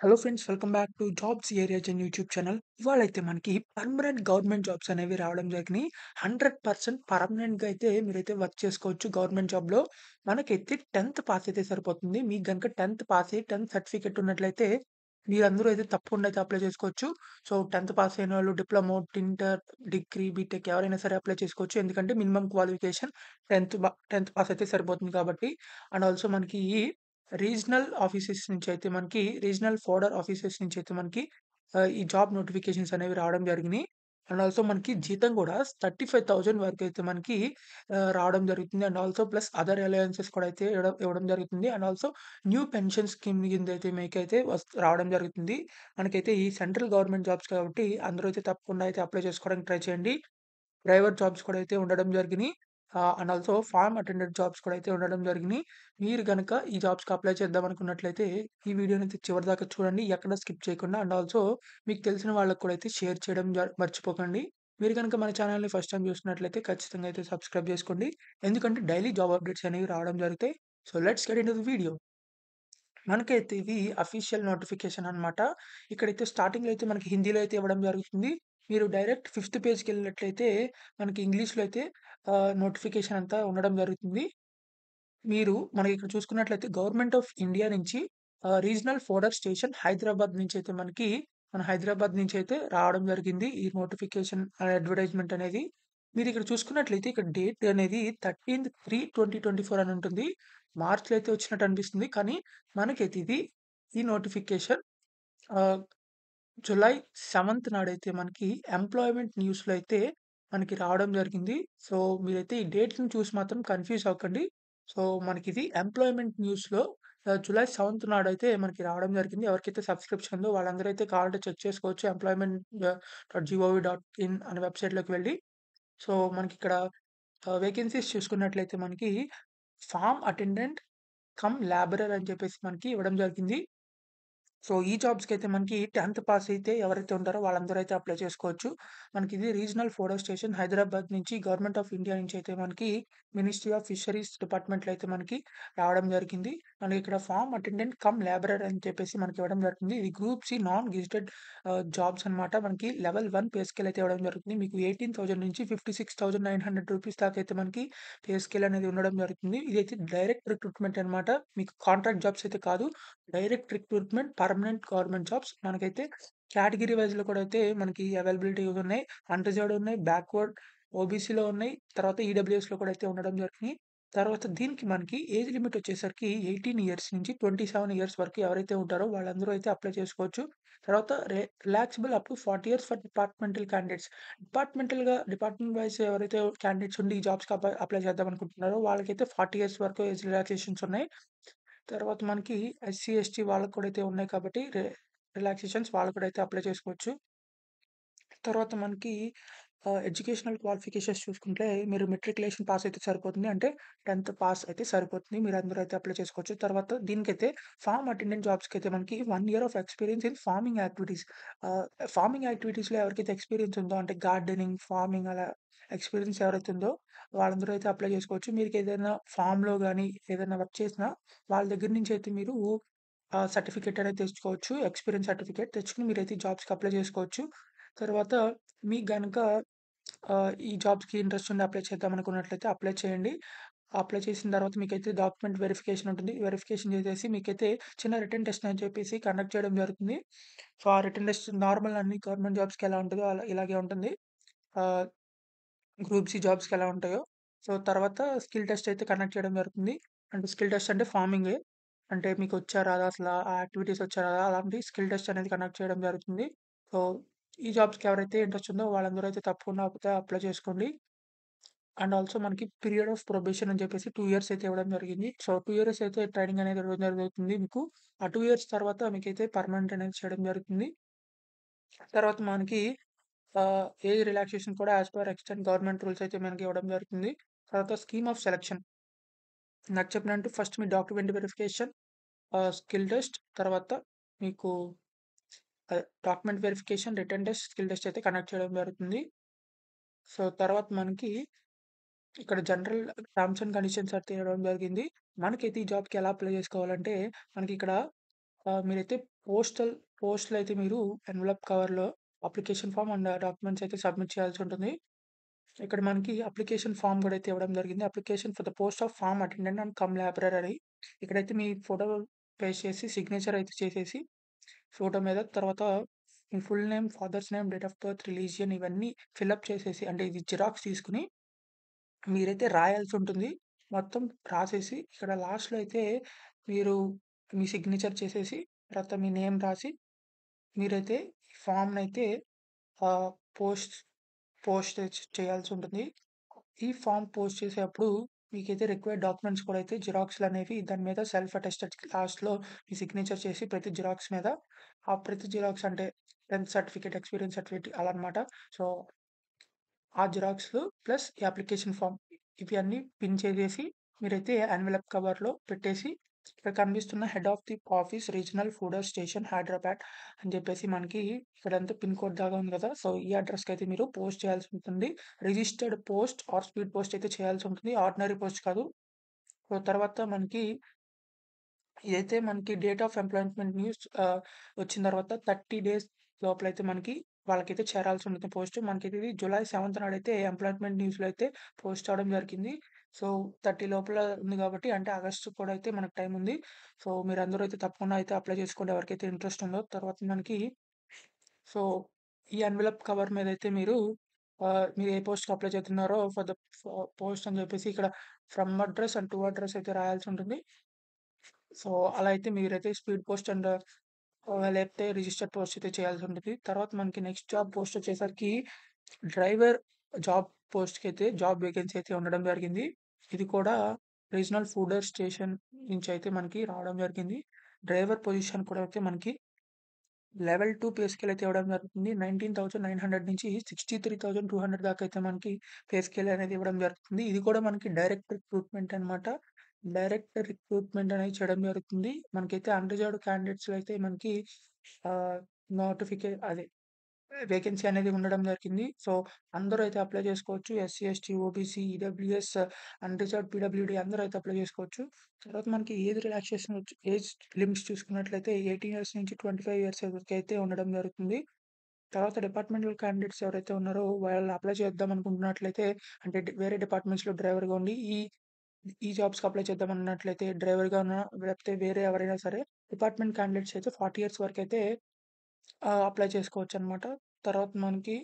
Hello friends, welcome back to jobs area జన్ YouTube channel. ఇవాళైతే మనకి పర్మనెంట్ గవర్నమెంట్ జాబ్స్ అనేవి రావడం జరిగినాయి. 100% పర్మనెంట్‌గా అయితే మీరైతే వర్క్ చేసుకోవచ్చు గవర్నమెంట్ జాబ్‌లో. మనకైతే 10థ్ పాస్ అయితే సరిపోతుంది. మీకు గనుక 10థ్ పాస్ అయ్యి 10థ్ సర్టిఫికేట్ ఉన్నట్లయితే మీరందరూ అయితే తప్పకుండా అయితే అప్లై చేసుకోవచ్చు. సో, 10థ్ పాస్ అయినోళ్ళు డిప్లొమా, ఇంటర్, డిగ్రీ, బీటెక్ ఎవరైనా సరే అప్లై చేసుకోవచ్చు. ఎందుకంటే మినిమమ్ క్వాలిఫికేషన్ 10థ్ పాస్ అయితే సరిపోతుంది కాబట్టి. అండ్ ఆల్సో మనకి రీజనల్ ఫోడర్ ఆఫీసెస్ నుంచి అయితే మనకి ఈ జాబ్ నోటిఫికేషన్స్ అనేవి రావడం జరిగినాయి. అండ్ ఆల్సో మనకి జీతం కూడా 35,000 వరకు అయితే మనకి రావడం జరుగుతుంది. And also plus other allowances కూడా అయితే ఇవ్వడం జరుగుతుంది. And also new pension scheme కింద అయితే మీకైతే రావడం జరుగుతుంది. మనకైతే ఈ సెంట్రల్ గవర్నమెంట్ జాబ్స్ కాబట్టి అందరూ అయితే తప్పకుండా అయితే అప్లై చేసుకోవడానికి ట్రై చేయండి. ప్రైవేట్ జాబ్స్ కూడా అయితే ఉండడం జరిగినియి. And also farm attendant jobs కూడా అయితే ఉండడం జరిగినియి. మీరు గనక ఈ జాబ్స్‌కి అప్లై చేద్దాం అనుకున్నట్లయితే ఈ వీడియోనైతే చివరిదాకా చూడండి. ఎక్కడ స్కిప్ చేయకుండా. అండ్ ఆల్సో మీకు తెలిసిన వాళ్ళకి కూడా అయితే షేర్ చేయడం మర్చిపోకండి. మీరు గనక మన ఛానెల్‌ని ఫస్ట్ టైమ్ చూస్తున్నట్లయితే ఖచ్చితంగా అయితే సబ్స్క్రైబ్ చేసుకోండి. ఎందుకంటే డైలీ జాబ్ అప్డేట్స్ అనేవి రావడం జరుగుతాయి. So, let's get into the video. మనకైతే ఇది అఫీషియల్ నోటిఫికేషన్ అన్నమాట. ఇక్కడైతే స్టార్టింగ్‌లో అయితే మనకి హిందీలో అయితే ఇవ్వడం జరుగుతుంది. మీరు డైరెక్ట్ ఫిఫ్త్ పేజ్‌కెళ్ళినట్లయితే మనకి ఇంగ్లీష్‌లో అయితే నోటిఫికేషన్ అంతా ఉండడం జరుగుతుంది. మనకిక్కడ చూసుకున్నట్లయితే గవర్నమెంట్ ఆఫ్ ఇండియా నుంచి రీజనల్ ఫోడర్ స్టేషన్ హైదరాబాద్ నుంచయితే మన హైదరాబాద్ నుంచయితే రావడం జరిగింది. ఈ నోటిఫికేషన్ అడ్వర్టైజ్‌మెంట్ అనేది. మీరిక్కడ చూసుకున్నట్లయితే ఇక్కడ డేట్ అనేది 13/3/2024 అని ఉంటుంది. మార్చ్‌లో అయితే వచ్చినట్టు అనిపిస్తుంది. కానీ మనకైతే ఈ నోటిఫికేషన్ ఆహ్, జులై 7థ్ నాడైతే మనకి ఎంప్లాయ్‌మెంట్ న్యూస్‌లో అయితే మనకి రావడం జరిగింది. సో, మీరైతే ఈ డేట్స్‌ని చూసి మాత్రం కన్‌ఫ్యూజ్ అవ్వకండి. సో, మనకిది ఎంప్లాయ్‌మెంట్ న్యూస్‌లో జులై 7థ్ నాడైతే మనకి రావడం జరిగింది. ఎవరికైతే సబ్స్క్రిప్షన్ ఉందో వాళ్ళందరూ అయితే కావాలంటే చెక్ చేసుకోవచ్చు. ఎంప్లాయ్‌మెంట్ .gov.in అనే వెబ్‌సైట్‌లోకి వెళ్లి. సో, మనకిక్కడ వేకెన్సీస్ చూసుకున్నట్లయితే మనకి ఫార్మ్ అటెండెంట్ కమ్ లేబరర్ అని చెప్పేసి మనకి ఇవ్వడం జరిగింది. సో, ఈ జాబ్స్‌కైతే మనకి 10థ్ పాస్ అయితే ఎవరైతే ఉంటారో వాళ్ళందరూ అయితే అప్లై చేసుకోవచ్చు. మనకిది రీజనల్ ఫోడో స్టేషన్ హైదరాబాద్ నుంచి గవర్నమెంట్ ఆఫ్ ఇండియా నుంచి అయితే మనకి మినిస్ట్రీ ఆఫ్ ఫిషరీస్ డిపార్ట్మెంట్‌లో అయితే మనకి రావడం జరిగింది. మనకిక్కడ ఫార్మ్ అటెండెంట్ కమ్ లేబరర్ అని చెప్పేసి మనకి ఇవ్వడం జరుగుతుంది. ఇది group C non gazetted jobs అన్నమాట. మనకి లెవెల్ 1 పే స్కేల్ అయితే ఇవ్వడం జరుగుతుంది. మీకు 18,000 నుంచి 56,900 రూపీస్ దాకా అయితే మనకి పే స్కేల్ అనేది ఉండడం జరుగుతుంది. ఇదైతే డైరెక్ట్ రిక్రూట్‌మెంట్ అన్నమాట. మీకు కాంట్రాక్ట్ జాబ్స్ అయితే కాదు. Direct recruitment permanent government jobs. మనకైతే కేటగరీ వైస్‌లో కూడా అయితే మనకి అవైలబిలిటీస్ ఉన్నాయి. అన్‌రిజర్వ్డ్ ఉన్నాయి. బ్యాక్వర్డ్ ఓబీసీలో ఉన్నాయి. తర్వాత ఈడబ్ల్యూఎస్‌లో కూడా అయితే ఉండడం జరిగినాయి. తర్వాత దీనికి మనకి ఏజ్ లిమిట్ వచ్చేసరికి 18 ఇయర్స్ నుంచి 27 ఇయర్స్ వరకు ఎవరైతే ఉంటారో వాళ్ళందరూ అయితే అప్లై చేసుకోవచ్చు. తర్వాత relaxable up to 40 years for departmental candidates. Department wise ఎవరైతే క్యాండిడేట్స్ ఉండి ఈ జాబ్స్‌కి అప్లై చేద్దాం అనుకుంటున్నారో వాళ్ళకైతే 40 ఇయర్స్ వరకు ఏజ్ రిలాక్సేషన్స్ ఉన్నాయి. తర్వాత మనకి ఎస్సీ, ఎస్టీ వాళ్ళకి కూడా అయితే ఉన్నాయి కాబట్టి రిలాక్సేషన్స్ వాళ్ళు కూడా అయితే అప్లై చేసుకోవచ్చు. తర్వాత మనకి ఎడ్యుకేషనల్ క్వాలిఫికేషన్స్ చూసుకుంటే మీరు మెట్రిక్యులేషన్ పాస్ అయితే సరిపోతుంది. అంటే 10థ్ పాస్ అయితే సరిపోతుంది. మీరందరూ అయితే అప్లై చేసుకోవచ్చు. తర్వాత దీనికైతే ఫార్మ్ అటెండెంట్ జాబ్స్‌కైతే మనకి 1 year of experience in farming activities. Farming యాక్టివిటీస్‌లో ఎవరికైతే ఎక్స్‌పీరియన్స్ ఉందో అంటే గార్డెనింగ్, ఫార్మింగ్ అలా ఎక్స్‌పీరియన్స్ ఎవరైతే ఉందో వాళ్ళందరూ అయితే అప్లై చేసుకోవచ్చు. మీకేదైనా ఫార్మ్‌లో గాని ఏదైనా వర్క్ చేసినా వాళ్ళ దగ్గర నుంచి అయితే మీరు సర్టిఫికేట్ అనేది తెచ్చుకోవచ్చు. ఎక్స్‌పీరియన్స్ సర్టిఫికేట్ తెచ్చుకొని మీరైతే ఈ జాబ్స్‌కి అప్లై చేసుకోవచ్చు. తర్వాత మీకు గనక ఈ జాబ్స్‌కి ఇంట్రెస్ట్ ఉండి అప్లై చేద్దాం అనుకున్నట్లయితే అప్లై చేయండి. అప్లై చేసిన తర్వాత మీకైతే డాక్యుమెంట్ వెరిఫికేషన్ ఉంటుంది. వెరిఫికేషన్ చేసేసి మీకైతే చిన్న రిటన్ టెస్ట్ అని చెప్పేసి కండక్ట్ చేయడం జరుగుతుంది. సో, ఆ రిటన్ టెస్ట్ నార్మల్ అన్ని గవర్నమెంట్ జాబ్స్‌కి ఎలా ఉంటదో ఇలాగే ఉంటుంది. ఆహ్, గ్రూప్ సి జాబ్స్‌కి ఎలా ఉంటాయో. సో, తర్వాత స్కిల్ టెస్ట్ అయితే కండక్ట్ చేయడం జరుగుతుంది. అంటే స్కిల్ టెస్ట్ అంటే ఫార్మింగే. అంటే మీకొచ్చా రాదా అసల ఆ యాక్టివిటీస్ వచ్చా రాదా అలాంటి స్కిల్ టెస్ట్ అనేది కండక్ట్ చేయడం జరుగుతుంది. సో, ఈ జాబ్స్‌కి ఎవరైతే ఇంట్రెస్ట్ ఉందో వాళ్ళందరూ అయితే తప్పకుండా అప్లై చేసుకోండి. అండ్ ఆల్సో మనకి పీరియడ్ ఆఫ్ ప్రొబేషన్ అని చెప్పేసి 2 ఇయర్స్ అయితే ఇవ్వడం జరిగింది. సో, 2 ఇయర్స్ అయితే ట్రైనింగ్ అనేది ఇవ్వడం జరుగుతుంది మీకు. ఆ 2 ఇయర్స్ తర్వాత మీకైతే పర్మనెంట్ అనేది చేయడం జరుగుతుంది. తర్వాత మనకి ఏజ్ రిలాక్సేషన్ కూడా as per extent government rules అయితే మనకి ఇవ్వడం జరుగుతుంది. తర్వాత స్కీమ్ ఆఫ్ సెలక్షన్. ఇందాక చెప్పినట్టు ఫస్ట్ మీ డాక్యుమెంట్ వెరిఫికేషన్, స్కిల్ టెస్ట్ తర్వాత మీకు document verification, written test, skill test అయితే కండక్ట్ చేయడం జరుగుతుంది. సో, తర్వాత మనకి ఇక్కడ జనరల్ టర్మ్స్ అండ్ కండిషన్స్ అయితే ఇవ్వడం జరిగింది. మనకైతే ఈ జాబ్‌కి ఎలా అప్లై చేసుకోవాలంటే మనకిక్కడ మీరైతే పోస్టల్ పోస్ట్‌లో అయితే మీరు ఎన్వలప్ కవర్‌లో అప్లికేషన్ ఫార్మ్ అండ్ డాక్యుమెంట్స్ అయితే సబ్మిట్ చేయాల్సి ఉంటుంది. ఇక్కడ మనకి అప్లికేషన్ ఫార్మ్ గూడా అయితే ఇవ్వడం జరిగింది. Application for the post of farm attendant and cum labourer అని. ఇక్కడైతే మీ ఫోటో పేస్ట్ చేసి సిగ్నేచర్ అయితే చేసేసి ఫోటో మీద తర్వాత మీ full name, father's name, date of birth, religion ఇవన్నీ ఫిలప్ చేసేసి అంటే ఇది జిరాక్స్ తీసుకొని మీరైతే రాయాల్సుంటుంది. మొత్తం రాసేసి ఇక్కడ లాస్ట్‌లో అయితే మీరు మీ సిగ్నేచర్ చేసేసి తర్వాత మీ నేమ్ రాసి మీరైతే ఫార్మ్‌నైతే ఆహ్, పోస్ట్ పోస్ట్ చేయాల్సుంటుంది. ఈ ఫార్మ్ పోస్ట్ చేసేప్పుడు మీకైతే రిక్వైర్డ్ డాక్యుమెంట్స్ కూడా అయితే జిరాక్స్‌లనేవి దాని మీద సెల్ఫ్ అటెస్టెడ్ లాస్ట్‌లో మీ సిగ్నేచర్ చేసి ప్రతి జిరాక్స్ మీద ఆ ప్రతి జిరాక్స్ అంటే 10థ్ సర్టిఫికేట్, ఎక్స్‌పీరియన్స్ సర్టిఫికేట్ అలా అన్నమాట. సో, ఆ జిరాక్స్‌లు ప్లస్ ఈ అప్లికేషన్ ఫార్మ్ ఇవి అన్నీ పిన్ చేసేసి మీరైతే ఎన్వలప్ కవర్‌లో పెట్టేసి ఇక్కడ కనిపిస్తున్న head of the office regional fodder station Hyderabad అని చెప్పేసి మనకి ఇక్కడంతా పిన్ కోడ్ దాగా ఉంది కదా! సో, ఈ అడ్రస్‌కైతే మీరు పోస్ట్ చేయాల్సి ఉంటుంది. Registered post or speed post అయితే చేయాల్సి ఉంటుంది. ఆర్డినరీ పోస్ట్ కాదు. సో, తర్వాత మనకి ఇదైతే మనకి డేట్ ఆఫ్ ఎంప్లాయ్‌మెంట్ న్యూస్ వచ్చిన తర్వాత 30 డేస్ లోపలైతే మనకి వాళ్ళకైతే చేరాల్సి ఉంటుంది పోస్ట్. మనకైతే ఇది జులై 7థ్ నాడైతే ఎంప్లాయ్‌మెంట్ న్యూస్‌లో అయితే పోస్ట్ అవ్వడం జరిగింది. సో, 30 లోపల ఉంది కాబట్టి అంటే ఆగస్టు కూడా అయితే మనకు టైం ఉంది. సో, మీరందరూ అయితే తప్పకుండా అయితే అప్లై చేసుకోండి ఎవరికైతే ఇంట్రెస్ట్ ఉందో. తర్వాత మనకి సో, ఈ ఎన్వలప్ కవర్ మీదైతే మీరు ఏ పోస్ట్‌కి అప్లై చేస్తున్నారో ఫర్ ద పోస్ట్ అని చెప్పేసి ఇక్కడ from address and to address అయితే రాయాల్సి ఉంటుంది. సో, అలా అయితే మీరైతే స్పీడ్ పోస్ట్ అండ్ లేకపోతే రిజిస్టర్డ్ పోస్ట్ అయితే చేయాల్సుంటది. తర్వాత మనకి నెక్స్ట్ జాబ్ పోస్ట్ వచ్చేసరికి డ్రైవర్ జాబ్ పోస్ట్‌కైతే జాబ్ వేకెన్సీ అయితే ఉండడం జరిగింది. ఇది కూడా రీజనల్ ఫుడర్ స్టేషన్ నుంచి అయితే మనకి రావడం జరిగింది. డ్రైవర్ పొజిషన్ కూడా అయితే మనకి లెవెల్ 2 పే స్కేల్ అయితే ఇవ్వడం జరుగుతుంది. 19,900 నుంచి 63,200 దాకా అయితే మనకి పే స్కేల్ అనేది ఇవ్వడం జరుగుతుంది. ఇది కూడా మనకి డైరెక్ట్ రిక్రూట్‌మెంట్ అన్నమాట. డైరెక్ట్ రిక్రూట్‌మెంట్ అనేది చేయడం జరుగుతుంది. మనకైతే అన్‌రిజర్వ్డ్ క్యాండిడేట్స్‌లో అయితే మనకి ఆహ్, అదే వేకెన్సీ అనేది ఉండడం జరిగింది. సో, అందరూ అయితే అప్లై చేసుకోవచ్చు. SC, ST, OBC, EWS, unreserved, PWD అందరూ అయితే అప్లై చేసుకోవచ్చు. తర్వాత మనకి ఏజ్ రిలాక్సేషన్ ఏజ్ లిమిట్స్ చూసుకున్నట్లయితే 18 ఇయర్స్ నుంచి 25 ఇయర్స్ వరకైతే ఉండడం జరుగుతుంది. తర్వాత డిపార్ట్‌మెంటల్ క్యాండిడేట్స్ ఎవరైతే ఉన్నారో వాళ్ళు అప్లై చేద్దాం అనుకుంటున్నట్లయితే అంటే వేరే డిపార్ట్‌మెంట్స్‌లో డ్రైవర్‌గా ఉండి ఈ జాబ్స్‌కి అప్లై చేద్దాం అన్నట్లయితే డ్రైవర్‌గా ఉన్న లేకపోతే వేరే ఎవరైనా సరే డిపార్ట్‌మెంట్ క్యాండిడేట్స్ అయితే 40 ఇయర్స్ వరకైతే అప్లై చేసుకోవచ్చనమాట. తర్వాత మనకి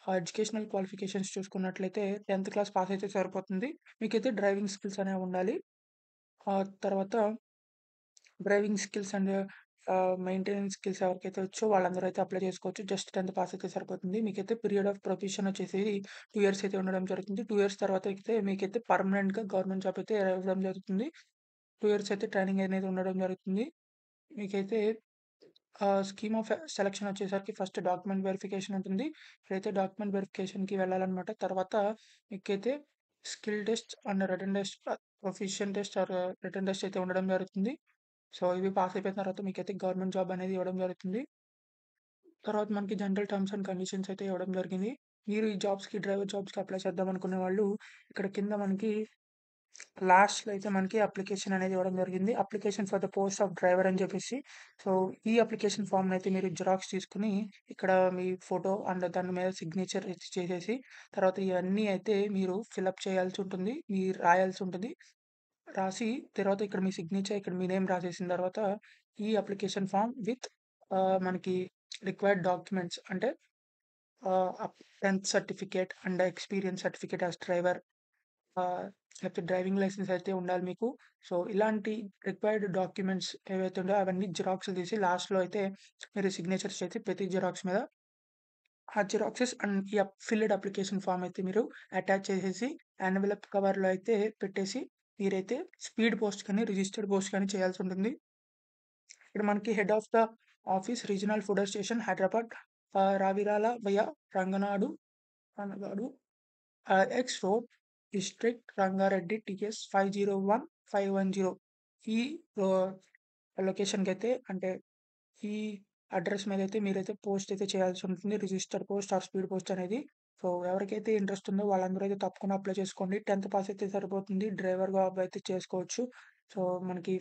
ఎడ్యుకేషనల్ క్వాలిఫికేషన్స్ చూసుకున్నట్లయితే 10థ్ క్లాస్ పాస్ అయితే సరిపోతుంది. మీకైతే డ్రైవింగ్ స్కిల్స్ అనేవి ఉండాలి. తర్వాత driving skills and maintenance skills ఎవరికైతే వచ్చో వాళ్ళందరూ అయితే అప్లై చేసుకోవచ్చు. జస్ట్ 10థ్ పాస్ అయితే సరిపోతుంది. మీకైతే పీరియడ్ ఆఫ్ ప్రొబేషన్ వచ్చేసి 2 ఇయర్స్ అయితే ఉండడం జరుగుతుంది. 2 ఇయర్స్ తర్వాత అయితే మీకైతే పర్మనెంట్‌గా గవర్నమెంట్ జాబ్ అయితే ఇవ్వడం జరుగుతుంది. 2 ఇయర్స్ అయితే ట్రైనింగ్ అనేది ఉండడం జరుగుతుంది. మీకైతే స్కీమ్ ఆఫ్ సెలక్షన్ వచ్చేసరికి ఫస్ట్ డాక్యుమెంట్ వెరిఫికేషన్ ఉంటుంది. ఇక్కడైతే డాక్యుమెంట్ వెరిఫికేషన్‌కి వెళ్ళాలన్నమాట. తర్వాత మీకైతే skill test and written test proficiency test or written test అయితే ఉండడం జరుగుతుంది. సో, ఇవి పాస్ అయిపోయిన తర్వాత మీకైతే గవర్నమెంట్ జాబ్ అనేది ఇవ్వడం జరుగుతుంది. తర్వాత మనకి జనరల్ టర్మ్స్ అండ్ కండిషన్స్ అయితే ఇవ్వడం జరిగింది. మీరు ఈ డ్రైవర్ జాబ్స్‌కి అప్లై చేద్దాం అనుకునే వాళ్ళు ఇక్కడ కింద మనకి లాస్ట్‌లో అయితే మనకి అప్లికేషన్ అనేది ఇవ్వడం జరిగింది. Application for the post of driver అని చెప్పేసి. సో, ఈ అప్లికేషన్ ఫార్మ్‌నయితే మీరు జిరాక్స్ తీసుకొని, ఇక్కడ మీ ఫోటో అండ్ దాని మీద సిగ్నేచర్ అయితే చేసేసి, తర్వాత ఇవన్నీ అయితే మీరు ఫిలప్ చేయాల్సి ఉంటుంది. మీరు రాయాల్సి ఉంటుంది. రాసి తర్వాత ఇక్కడ మీ సిగ్నేచర్, ఇక్కడ మీ నేమ్ రాసేసిన తర్వాత, ఈ అప్లికేషన్ ఫార్మ్ విత్ మనకి రిక్వైర్డ్ డాక్యుమెంట్స్ అంటే 10థ్ certificate and experience certificate as driver లేకపోతే డ్రైవింగ్ లైసెన్స్ అయితే ఉండాలి మీకు. సో, ఇలాంటి రిక్వైర్డ్ డాక్యుమెంట్స్ ఏవైతే ఉన్నాయో అవన్నీ జిరాక్స్‌లు తీసి లాస్ట్‌లో అయితే మీరు సిగ్నేచర్స్ చేసి ప్రతి జిరాక్స్ మీద ఆ జిరాక్సెస్ అండ్ ఈ ఫిల్డ్ అప్లికేషన్ ఫార్మ్ అయితే మీరు అటాచ్ చేసేసి ఎన్వలప్ కవర్‌లో అయితే పెట్టేసి మీరైతే స్పీడ్ పోస్ట్ కానీ, రిజిస్టర్డ్ పోస్ట్ కానీ చేయాల్సుంటుంది. ఇక్కడ మనకి head of the office regional fodder station Hyderabad Ravirala via రంగనాడు రంగనాడు X road, district Rangareddy TS 501510 ఈ ఆహ్, లొకేషన్‌కైతే అంటే ఈ అడ్రెస్ మీదైతే మీరైతే పోస్ట్ అయితే చేయాల్సి ఉంటుంది. Registered post or speed post అనేది. సో, ఎవరికైతే ఇంట్రెస్ట్ ఉందో వాళ్ళందరూ అయితే తప్పకుండా అప్లై చేసుకోండి. 10థ్ పాస్ అయితే సరిపోతుంది. డ్రైవర్ జాబ్ అయితే చేసుకోవచ్చు. సో, మనకి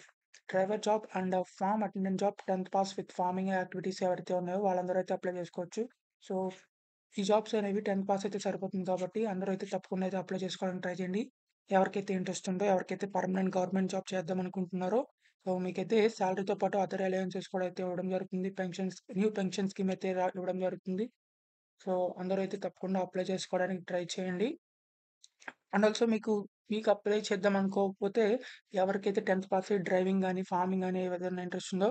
driver job and farm attendant job 10థ్ పాస్ విత్ ఫార్మింగ్ యాక్టివిటీస్ ఎవరైతే ఉన్నాయో వాళ్ళందరూ అయితే అప్లై చేసుకోవచ్చు. సో, ఈ జాబ్స్ అనేవి 10థ్ పాస్ అయితే సరిపోతుంది కాబట్టి అందరూ అయితే తప్పకుండా అయితే అప్లై చేసుకోవడానికి ట్రై చేయండి. ఎవరికైతే ఇంట్రెస్ట్ ఉందో, ఎవరికైతే పర్మనెంట్ గవర్నమెంట్ జాబ్ చేద్దాం అనుకుంటున్నారో, సో, మీకైతే సాలరీతో పాటు అదర్ అలవెన్సెస్ కూడా అయితే ఇవ్వడం జరుగుతుంది. న్యూ పెన్షన్ స్కీమ్ అయితే ఇవ్వడం జరుగుతుంది. సో, అందరూ అయితే తప్పకుండా అప్లై చేసుకోవడానికి ట్రై చేయండి. అండ్ ఆల్సో మీకు అప్లై చేద్దాం అనుకోకపోతే ఎవరికైతే 10థ్ పాస్ డ్రైవింగ్ గాని, ఫార్మింగ్ గాని ఏదైనా ఇంట్రెస్ట్ ఉందో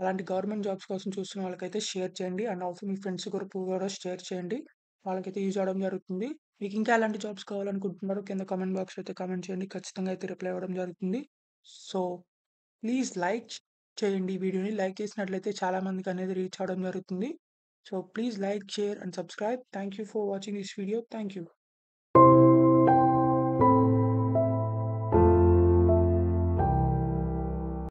అలాంటి గవర్నమెంట్ జాబ్స్ కోసం చూస్తున్న వాళ్ళకైతే షేర్ చేయండి. And also me friends group కూడా షేర్ చేయండి. వాళ్ళకైతే యూజ్ అవ్వడం జరుగుతుంది. మీకు ఇంకా ఎలాంటి జాబ్స్ కావాలనుకుంటున్నారో కింద కామెంట్ బాక్స్‌లో అయితే కామెంట్ చేయండి. ఖచ్చితంగా అయితే రిప్లై ఇవ్వడం జరుగుతుంది. సో, ప్లీజ్ లైక్ చేయండి ఈ వీడియోని. లైక్ చేసినట్లయితే చాలా మందికనేది రీచ్ అవ్వడం జరుగుతుంది. So, please like, share and subscribe. Thank you for watching this video. Thank you.